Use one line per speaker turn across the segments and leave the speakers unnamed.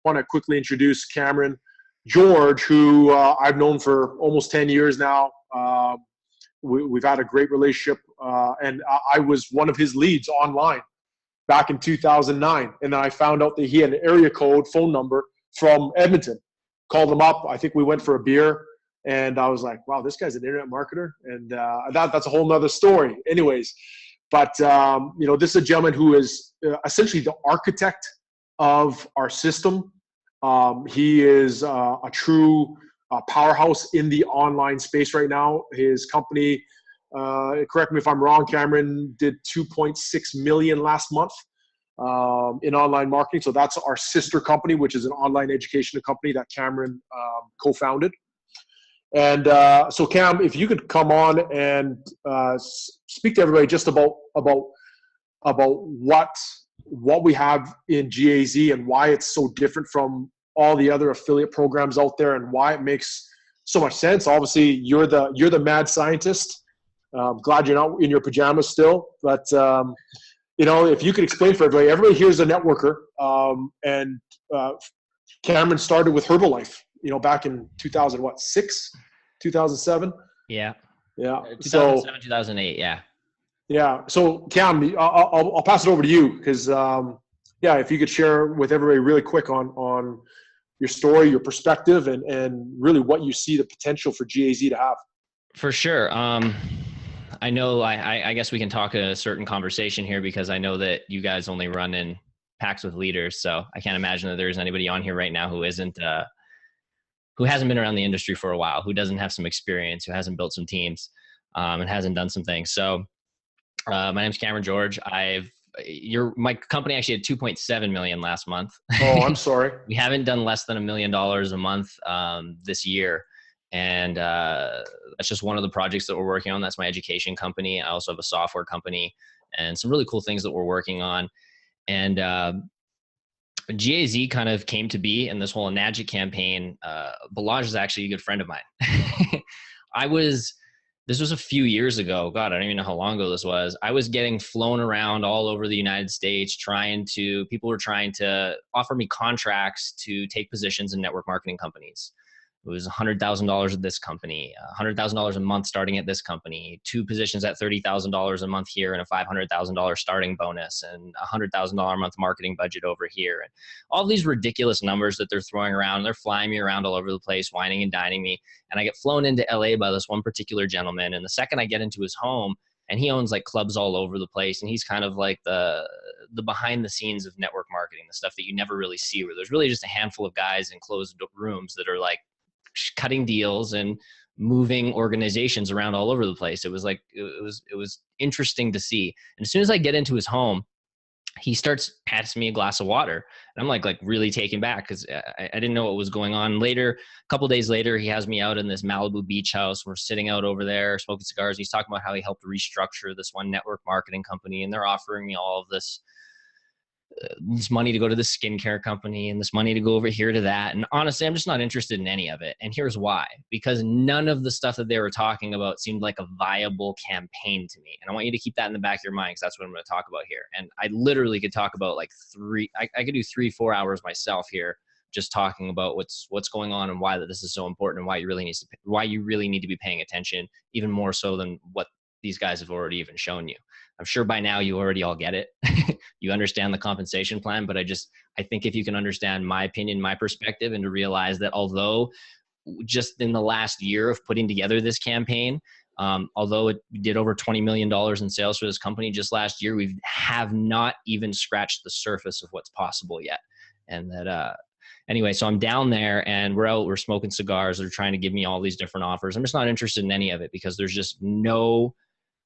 want to quickly introduce Cameron George, who I've known for almost 10 years now. We've had a great relationship, and I was one of his leads online back in 2009. And then I found out that he had an area code phone number from Edmonton. Called him up. I think we went for a beer. And I was like, wow, this guy's an internet marketer. And that's a whole nother story. Anyways, but, this is a gentleman who is essentially the architect of our system. He is a true powerhouse in the online space right now. His company, correct me if I'm wrong, Cameron, did 2.6 million last month in online marketing. So that's our sister company, which is an online education company that Cameron co-founded. And so Cam, if you could come on and speak to everybody just about what we have in GAZ and why it's so different from all the other affiliate programs out there and why it makes so much sense. Obviously, you're the mad scientist. I'm glad you're not in your pajamas still, but if you could explain for everybody here's a networker, and Cameron started with Herbalife, back in 2007.
Yeah.
2007,
2008.
Yeah. So Cam, I'll pass it over to you because, if you could share with everybody really quick on your story, your perspective, and really what you see the potential for GAZ to have.
For sure. I know I guess we can talk a certain conversation here because I know that you guys only run in packs with leaders. So I can't imagine that there's anybody on here right now who hasn't been around the industry for a while, who doesn't have some experience, who hasn't built some teams, and hasn't done some things. So my name's Cameron George. My company actually had 2.7 million last month.
Oh, I'm sorry.
We haven't done less than $1 million a month this year. And that's just one of the projects that we're working on. That's my education company. I also have a software company and some really cool things that we're working on. And GAZ kind of came to be in this whole Enagic campaign. Balaj is actually a good friend of mine. This was a few years ago. God, I don't even know how long ago this was. I was getting flown around all over the United States people were trying to offer me contracts to take positions in network marketing companies. It was $100,000 at this company, $100,000 a month starting at this company, 2 positions at $30,000 a month here and a $500,000 starting bonus and a $100,000 a month marketing budget over here. And all these ridiculous numbers that they're throwing around. They're flying me around all over the place, whining and dining me. And I get flown into LA by this one particular gentleman. And the second I get into his home, and he owns like clubs all over the place. And he's kind of like the behind the scenes of network marketing, the stuff that you never really see, where there's really just a handful of guys in closed rooms that are like cutting deals and moving organizations around all over the place. It was interesting to see. And as soon as I get into his home, he starts passing me a glass of water. And I'm like really taken back because I didn't know what was going on. Later, a couple days later, he has me out in this Malibu beach house. We're sitting out over there smoking cigars. He's talking about how he helped restructure this one network marketing company. And they're offering me all of this money to go to the skincare company and this money to go over here to that. And honestly, I'm just not interested in any of it. And here's why, because none of the stuff that they were talking about seemed like a viable campaign to me. And I want you to keep that in the back of your mind because that's what I'm going to talk about here. And I literally could talk about I could do 3-4 hours myself here, just talking about what's going on and why that this is so important and why you really need to be paying attention, even more so than what these guys have already even shown you. I'm sure by now you already all get it. You understand the compensation plan, but I think if you can understand my opinion, my perspective, and to realize that although just in the last year of putting together this campaign, although it did over $20 million in sales for this company just last year, we have not even scratched the surface of what's possible yet. And that, anyway, so I'm down there and we're smoking cigars. They're trying to give me all these different offers. I'm just not interested in any of it because there's just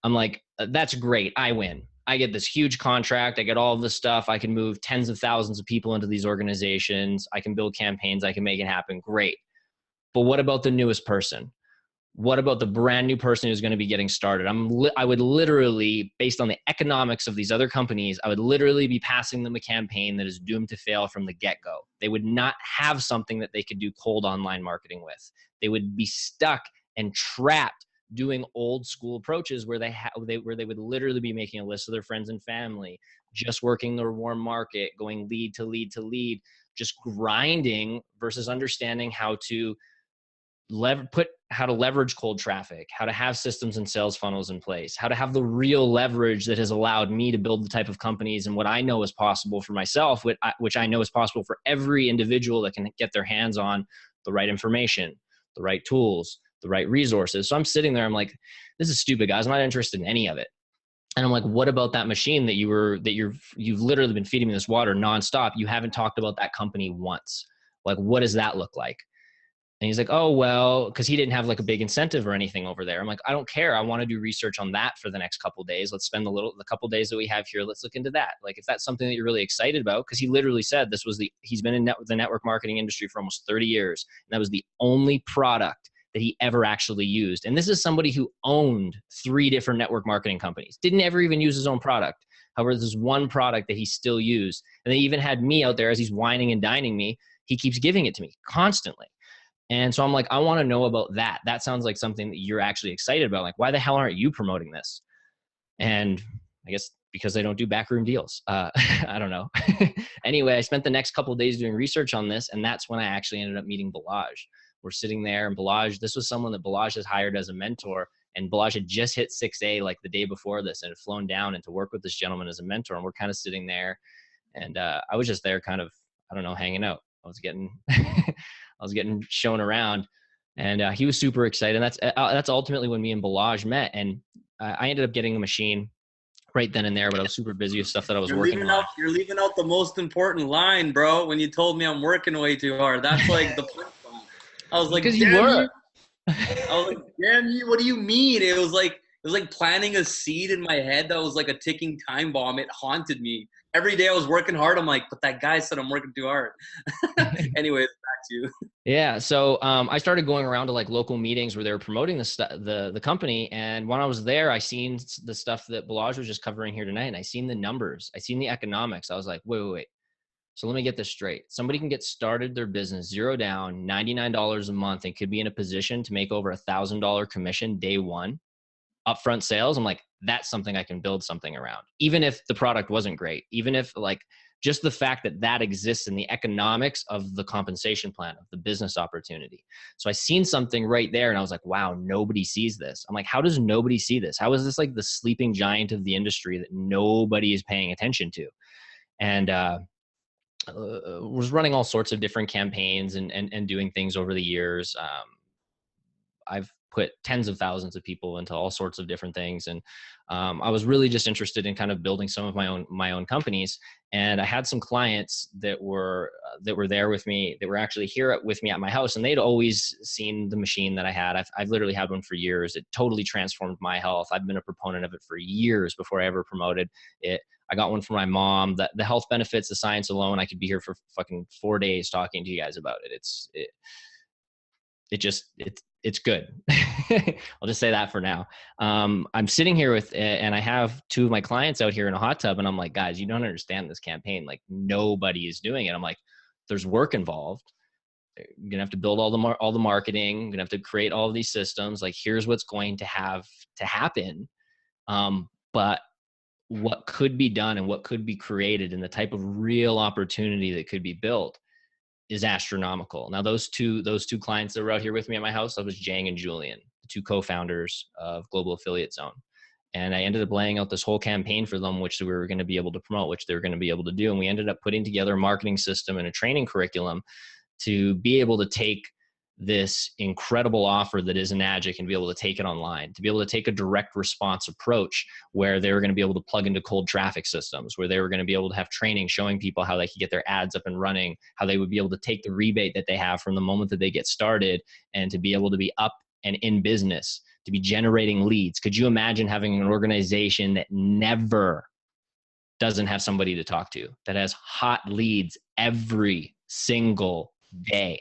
I'm like, that's great. I win. I get this huge contract. I get all of this stuff. I can move tens of thousands of people into these organizations. I can build campaigns. I can make it happen. Great. But what about the newest person? What about the brand new person who's going to be getting started? I would literally, based on the economics of these other companies, I would literally be passing them a campaign that is doomed to fail from the get-go. They would not have something that they could do cold online marketing with. They would be stuck and trapped doing old school approaches where they would literally be making a list of their friends and family, just working their warm market, going lead to lead to lead, just grinding versus understanding how to leverage cold traffic, how to have systems and sales funnels in place, how to have the real leverage that has allowed me to build the type of companies and what I know is possible for myself, which I know is possible for every individual that can get their hands on the right information, the right tools, the right resources. So I'm sitting there, I'm like, this is stupid, guys. I'm not interested in any of it. And I'm like, what about that machine that you've literally been feeding me this water nonstop? You haven't talked about that company once. Like, what does that look like? And he's like, oh, well, because he didn't have like a big incentive or anything over there. I'm like, I don't care. I want to do research on that for the next couple of days. Let's spend the couple of days that we have here. Let's look into that. Like, if that's something that you're really excited about, because he literally said he's been in the network marketing industry for almost 30 years. And that was the only product that he ever actually used. And this is somebody who owned 3 different network marketing companies, didn't ever even use his own product. However, there's one product that he still used. And they even had me out there as he's whining and dining me. He keeps giving it to me constantly. And so I'm like, I want to know about that. That sounds like something that you're actually excited about. Like, why the hell aren't you promoting this? And I guess because they don't do backroom deals. I don't know. Anyway, I spent the next couple of days doing research on this. And that's when I actually ended up meeting Balaj. We're sitting there, and Balaj, this was someone that Balaj has hired as a mentor. And Balaj had just hit 6A like the day before this and had flown down and to work with this gentleman as a mentor. And we're kind of sitting there. And I was just there kind of, I don't know, hanging out. I was getting shown around, and he was super excited. And that's ultimately when me and Balaj met. And I ended up getting a machine right then and there, but I was super busy with stuff that I was working on.
You're leaving out the most important line, bro. When you told me I'm working way too hard, that's like the punchline. I was like,
because you were.
I was like, damn you. What do you mean? It was like planting a seed in my head that was like a ticking time bomb. It haunted me. Every day I was working hard. I'm like, but that guy said I'm working too hard. Anyways, back to you.
Yeah. So I started going around to like local meetings where they were promoting the company. And when I was there, I seen the stuff that Balaj was just covering here tonight. And I seen the numbers. I seen the economics. I was like, wait. So let me get this straight. Somebody can get started their business, zero down, $99 a month, and could be in a position to make over $1,000 commission day one, upfront sales. I'm like, that's something I can build something around. Even if the product wasn't great, even if like just the fact that exists in the economics of the compensation plan, of the business opportunity. So I seen something right there and I was like, wow, nobody sees this. I'm like, how does nobody see this? How is this like the sleeping giant of the industry that nobody is paying attention to? And, was running all sorts of different campaigns and doing things over the years. I've put tens of thousands of people into all sorts of different things. And I was really just interested in kind of building some of my own companies. And I had some clients that were there with me, that were actually here with me at my house. And they'd always seen the machine that I had. I've literally had one for years. It totally transformed my health. I've been a proponent of it for years before I ever promoted it. I got one for my mom. The health benefits, the science alone, I could be here for fucking 4 days talking to you guys about it. It's good. I'll just say that for now. I'm sitting here and I have 2 of my clients out here in a hot tub, and I'm like, guys, you don't understand this campaign. Like, nobody is doing it. I'm like, there's work involved. You're gonna have to build all the marketing. You're gonna have to create all of these systems. Like, here's what's going to have to happen. But what could be done and what could be created and the type of real opportunity that could be built is astronomical. Now, those two clients that were out here with me at my house, that was Jang and Julian, the 2 co-founders of Global Affiliate Zone. And I ended up laying out this whole campaign for them, which we were going to be able to promote, which they were going to be able to do. And we ended up putting together a marketing system and a training curriculum to be able to take this incredible offer that is Enagic and be able to take it online, to be able to take a direct response approach where they were going to be able to plug into cold traffic systems, where they were going to be able to have training showing people how they could get their ads up and running, how they would be able to take the rebate that they have from the moment that they get started and to be able to be up and in business, to be generating leads. Could you imagine having an organization that never doesn't have somebody to talk to, that has hot leads every single day?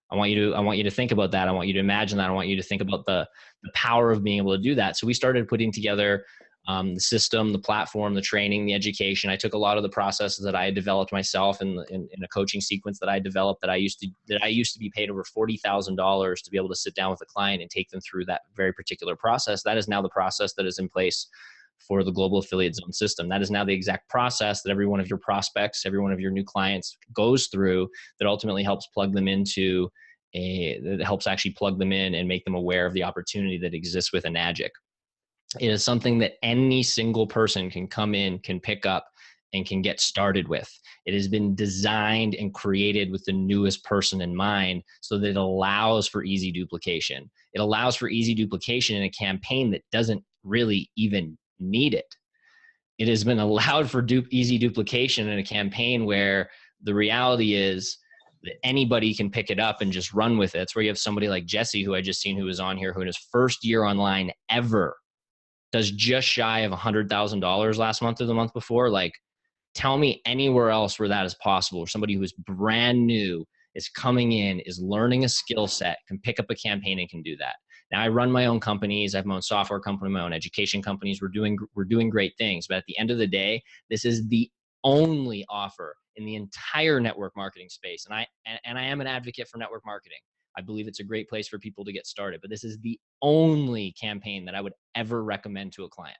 I want you to think about that. I want you to imagine that. I want you to think about the power of being able to do that. So we started putting together the system, the platform, the training, the education. I took a lot of the processes that I had developed myself in a coaching sequence that I developed that I used to be paid over $40,000 to be able to sit down with a client and take them through that very particular process. That is now the process that is in place for the Global Affiliate Zone system. That is now the exact process that every one of your prospects, every one of your new clients goes through, that ultimately helps plug them into that helps actually plug them in and make them aware of the opportunity that exists with Enagic. It is something that any single person can come in, can pick up, and can get started with. It has been designed and created with the newest person in mind so that it allows for easy duplication. It allows for easy duplication in a campaign that doesn't really even need it. It has been allowed for easy duplication in a campaign where the reality is that anybody can pick it up and just run with it. It's where you have somebody like Jesse, who I just seen, who was on here, who in his first year online ever does just shy of $100,000 last month or the month before. Like, tell me anywhere else where that is possible, or somebody who is brand new, is coming in, is learning a skill set, can pick up a campaign and can do that. Now, I run my own companies. I have my own software company, my own education companies. We're doing great things. But at the end of the day, this is the only offer in the entire network marketing space. And I am an advocate for network marketing. I believe it's a great place for people to get started. But this is the only campaign that I would ever recommend to a client,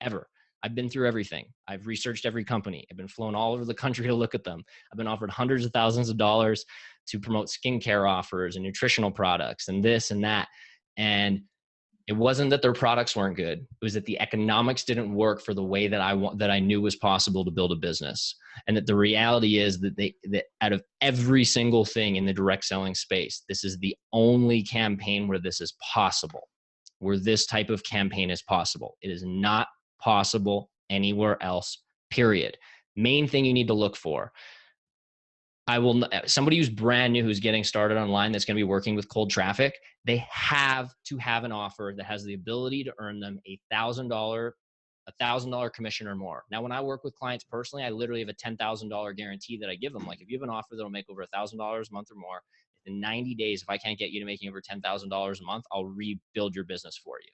ever. I've been through everything. I've researched every company. I've been flown all over the country to look at them. I've been offered hundreds of thousands of dollars to promote skincare offers and nutritional products and this and that. And it wasn't that their products weren't good. It was that the economics didn't work for the way that I knew was possible to build a business. And that the reality is that that out of every single thing in the direct selling space, this is the only campaign where this is possible, where this type of campaign is possible. It is not possible anywhere else, period. Main thing you need to look for. Somebody who's brand new, who's getting started online, that's going to be working with cold traffic, they have to have an offer that has the ability to earn them $1,000 commission or more. Now, when I work with clients personally, I literally have a $10,000 guarantee that I give them. Like, if you have an offer that'll make over $1,000 a month or more, in 90 days, if I can't get you to making over $10,000 a month, I'll rebuild your business for you.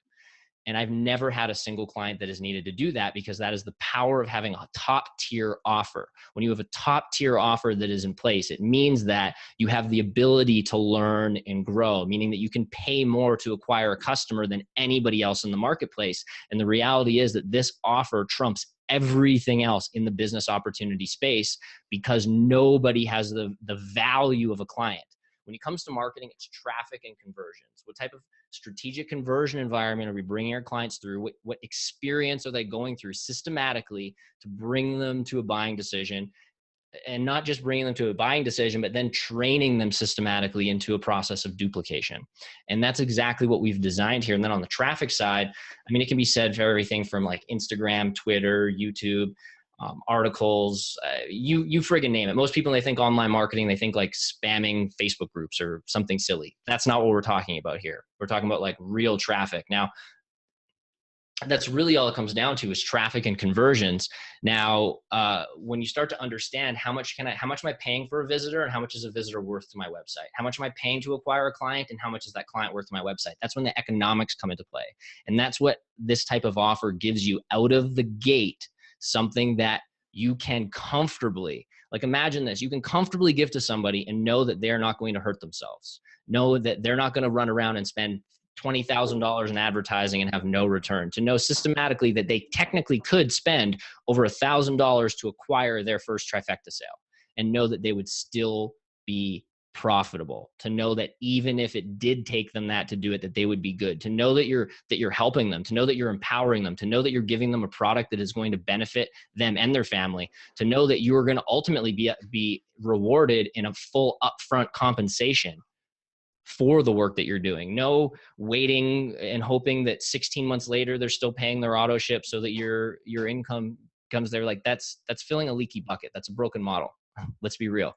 And I've never had a single client that has needed to do that, because that is the power of having a top tier offer. When you have a top tier offer that is in place, it means that you have the ability to learn and grow, meaning that you can pay more to acquire a customer than anybody else in the marketplace. And the reality is that this offer trumps everything else in the business opportunity space, because nobody has the value of a client. When it comes to marketing, it's traffic and conversions. What type of strategic conversion environment are we bringing our clients through? What experience are they going through systematically to bring them to a buying decision? And not just bringing them to a buying decision, but then training them systematically into a process of duplication. And that's exactly what we've designed here. And then on the traffic side, I mean, it can be said for everything from like Instagram, Twitter, YouTube, articles, you friggin' name it. Most people, when they think online marketing, they think like spamming Facebook groups or something silly. That's not what we're talking about here. We're talking about like real traffic. Now, that's really all it comes down to, is traffic and conversions. Now, when you start to understand how much am I paying for a visitor, and how much is a visitor worth to my website? How much am I paying to acquire a client, and how much is that client worth to my website? That's when the economics come into play. And that's what this type of offer gives you out of the gate, something that you can comfortably, like, imagine this, you can comfortably give to somebody and know that they're not going to hurt themselves. Know that they're not going to run around and spend $20,000 in advertising and have no return. To know systematically that they technically could spend over $1,000 to acquire their first trifecta sale, and know that they would still be profitable. To know that even if it did take them that to do it, that they would be good. To know that you're helping them. To know that you're empowering them. To know that you're giving them a product that is going to benefit them and their family. To know that you are going to ultimately be rewarded in a full upfront compensation for the work that you're doing. No waiting and hoping that 16 months later they're still paying their auto ship so that your income comes there. Like, that's filling a leaky bucket. That's a broken model. Let's be real.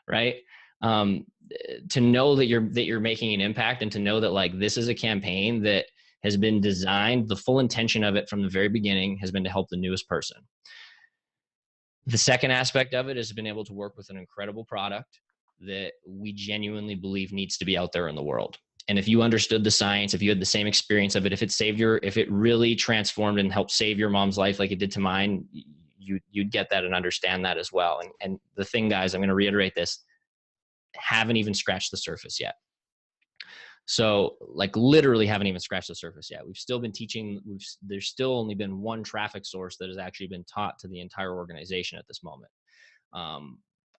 Right? To know that you're making an impact, and to know that like this is a campaign that has been designed, the full intention of it from the very beginning has been to help the newest person. The second aspect of it has been able to work with an incredible product that we genuinely believe needs to be out there in the world. And if you understood the science, if you had the same experience of it, if it really transformed and helped save your mom's life like it did to mine, you'd get that and understand that as well. And the thing, guys, I'm going to reiterate this, haven't even scratched the surface yet. So like literally haven't even scratched the surface yet. We've still been teaching. There's still only been one traffic source that has actually been taught to the entire organization at this moment.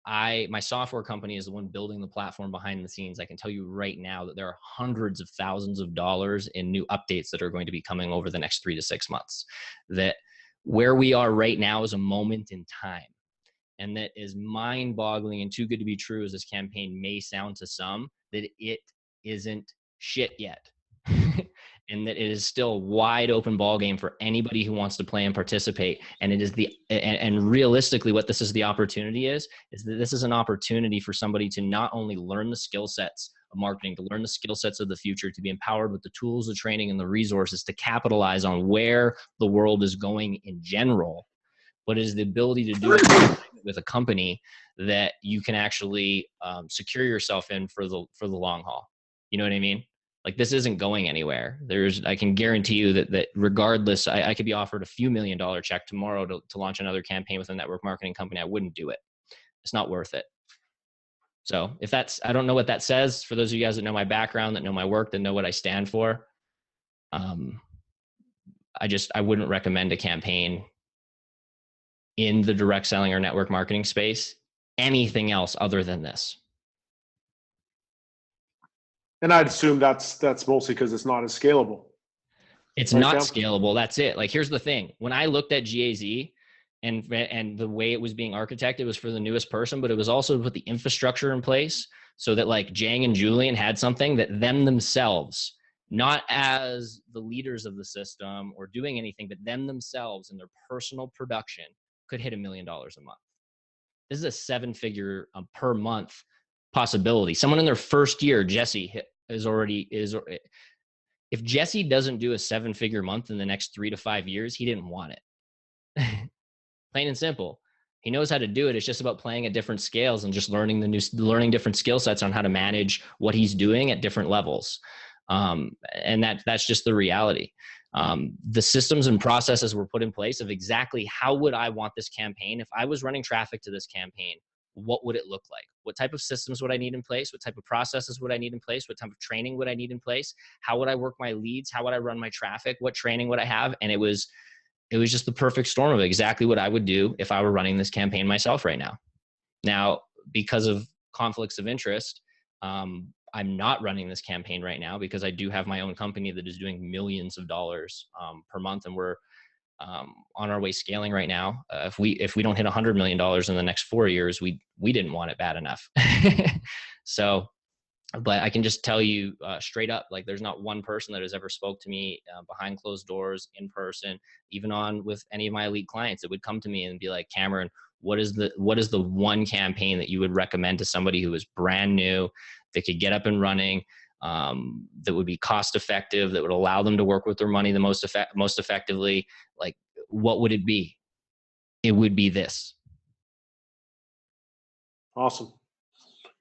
My software company is the one building the platform behind the scenes. I can tell you right now that there are hundreds of thousands of dollars in new updates that are going to be coming over the next 3 to 6 months. That where we are right now is a moment in time. And that is mind-boggling and too good to be true as this campaign may sound to some, that it isn't shit yet. And that it is still a wide open ball game for anybody who wants to play and participate. And it is and realistically what this is the opportunity is that this is an opportunity for somebody to not only learn the skill sets of marketing, to learn the skill sets of the future, to be empowered with the tools, the training, and the resources to capitalize on where the world is going in general, but it is the ability to do it with a company that you can actually secure yourself in for the long haul. You know what I mean? Like this isn't going anywhere. I can guarantee you that regardless, I could be offered a few $1 million check tomorrow to launch another campaign with a network marketing company. I wouldn't do it. It's not worth it. So I don't know what that says for those of you guys that know my background, that know my work, that know what I stand for. I wouldn't recommend a campaign in the direct selling or network marketing space, anything else other than this.
And I'd assume that's mostly because it's not as scalable.
It's not scalable. That's it. Like, here's the thing. When I looked at GAZ and the way it was being architected was for the newest person, but it was also to put the infrastructure in place so that like Jang and Julian had something that them themselves, not as the leaders of the system or doing anything, but them themselves and their personal production could hit $1 million a month. This is a 7-figure per month possibility. Someone in their first year, Jesse, if Jesse doesn't do a 7-figure month in the next 3 to 5 years, he didn't want it. Plain and simple. He knows how to do it. It's just about playing at different scales and just learning different skill sets on how to manage what he's doing at different levels. And that's just the reality. The systems and processes were put in place of exactly how would I want this campaign. If I was running traffic to this campaign, what would it look like? What type of systems would I need in place? What type of processes would I need in place? What type of training would I need in place? How would I work my leads? How would I run my traffic? What training would I have? And it was just the perfect storm of exactly what I would do if I were running this campaign myself right now. Now, because of conflicts of interest, I'm not running this campaign right now because I do have my own company that is doing millions of dollars per month, and we're on our way scaling right now. If we don't hit $100 million in the next 4 years, we didn't want it bad enough. So, but I can just tell you straight up, like there's not one person that has ever spoke to me behind closed doors, in person, even on with any of my elite clients that would come to me and be like, Cameron, what is the one campaign that you would recommend to somebody who is brand new, that could get up and running, that would be cost effective, that would allow them to work with their money the most effectively? Like, what would it be? It would be this.
Awesome.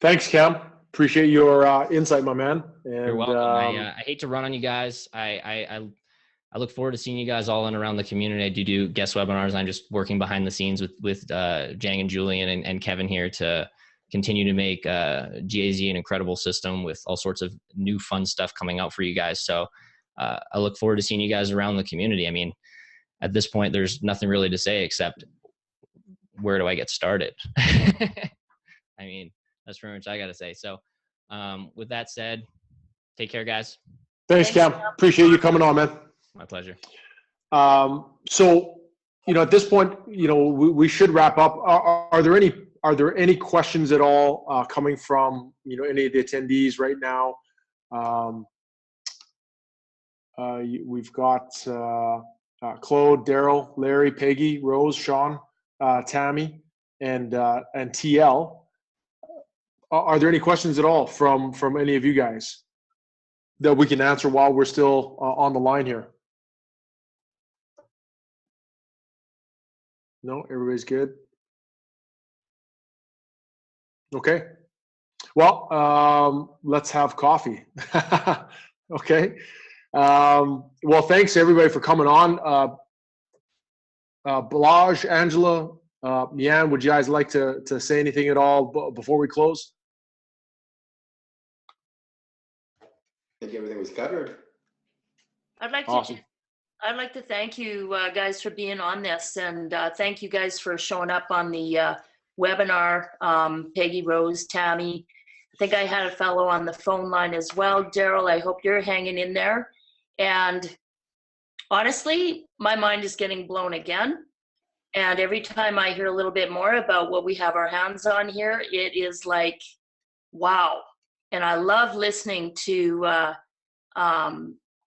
Thanks, Cam. Appreciate your insight, my man. And,
you're welcome. I hate to run on you guys. I look forward to seeing you guys all in around the community. I do guest webinars. I'm just working behind the scenes with Jang and Julian and Kevin here to continue to make GAZ an incredible system with all sorts of new fun stuff coming out for you guys. So I look forward to seeing you guys around the community. I mean, at this point, there's nothing really to say except where do I get started? I mean, that's pretty much I got to say. So with that said, take care, guys.
Thanks, Cam. Appreciate you coming on, man.
My pleasure.
So, at this point, we should wrap up. Are there any questions at all coming from, any of the attendees right now? We've got Claude, Daryl, Larry, Peggy, Rose, Sean, Tammy, and TL. Are there any questions at all from any of you guys that we can answer while we're still on the line here? No, everybody's good. Okay. Well, let's have coffee. Okay. Well, thanks everybody for coming on. Balaj, Angela, Yan, would you guys like to say anything at all before we close?
think everything was covered.
I'd like
Awesome.
to I'd like to thank you guys for being on this, and thank you guys for showing up on the webinar. Peggy, Rose, Tammy. I think I had a fellow on the phone line as well. Daryl, I hope you're hanging in there. And honestly, my mind is getting blown again. And every time I hear a little bit more about what we have our hands on here, it is like, wow. And I love listening to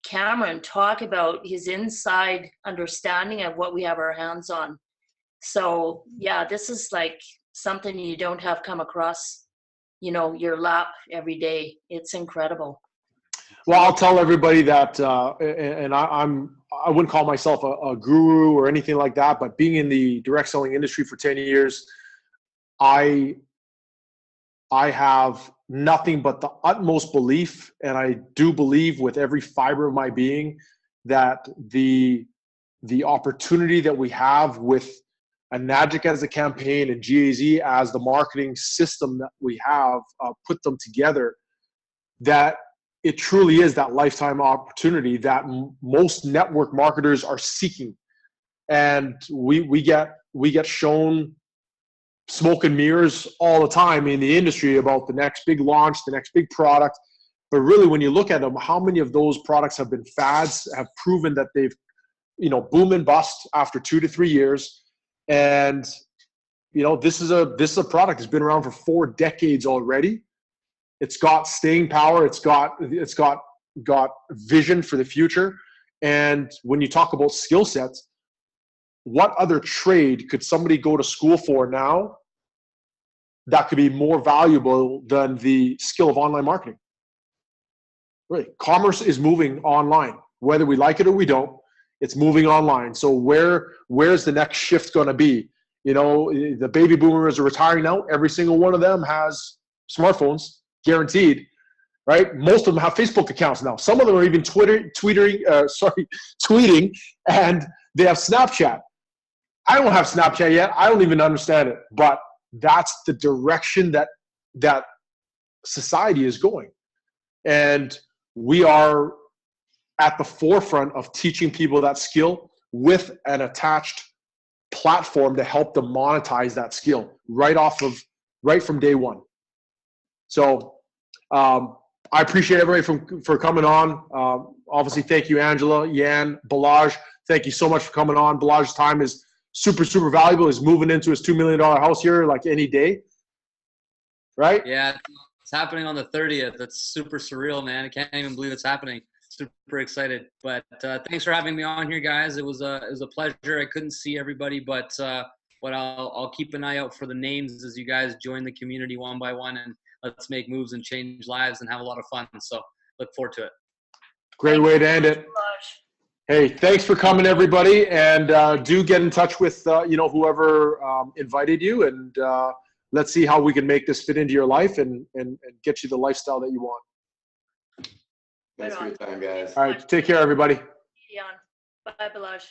Cameron talk about his inside understanding of what we have our hands on. So yeah, this is like something you don't have come across, you know, your lap every day. It's incredible.
Well, I'll tell everybody that, and I wouldn't call myself a guru or anything like that, but being in the direct selling industry for 10 years, I have nothing but the utmost belief, and I do believe with every fiber of my being that the opportunity that we have with Enagic as a campaign and GAZ as the marketing system that we have put them together, that it truly is that lifetime opportunity that most network marketers are seeking. And we get shown smoke and mirrors all the time in the industry about the next big launch, the next big product. But really, when you look at them, how many of those products have been fads, have proven that they've, you know, boom and bust after 2 to 3 years. And, you know, this is a product that's been around for 4 decades already. It's got staying power. It's got vision for the future. And when you talk about skill sets, what other trade could somebody go to school for now that could be more valuable than the skill of online marketing? Really, commerce is moving online, whether we like it or we don't. It's moving online. So where's the next shift going to be? You know, the baby boomers are retiring now. Every single one of them has smartphones, guaranteed, right? Most of them have Facebook accounts now. Some of them are even tweeting, and they have Snapchat. I don't have Snapchat yet. I don't even understand it, but that's the direction that society is going. And we are at the forefront of teaching people that skill with an attached platform to help them monetize that skill right from day one. So I appreciate everybody for coming on. Obviously, thank you, Angela, Yan, Balaj. Thank you so much for coming on. Balaj's time is super, super valuable. He's moving into his $2 million house here like any day, right?
Yeah, it's happening on the 30th. That's super surreal, man. I can't even believe it's happening. Super excited. But thanks for having me on here, guys. It was a pleasure. I couldn't see everybody, but I'll keep an eye out for the names as you guys join the community one by one, and let's make moves and change lives and have a lot of fun. So look forward to it.
Great way to end it. Hey, thanks for coming, everybody, and do get in touch with whoever invited you, and let's see how we can make this fit into your life and get you the lifestyle that you want.
Thanks for your time, guys.
All right, take care, everybody.
Bye, Balaj.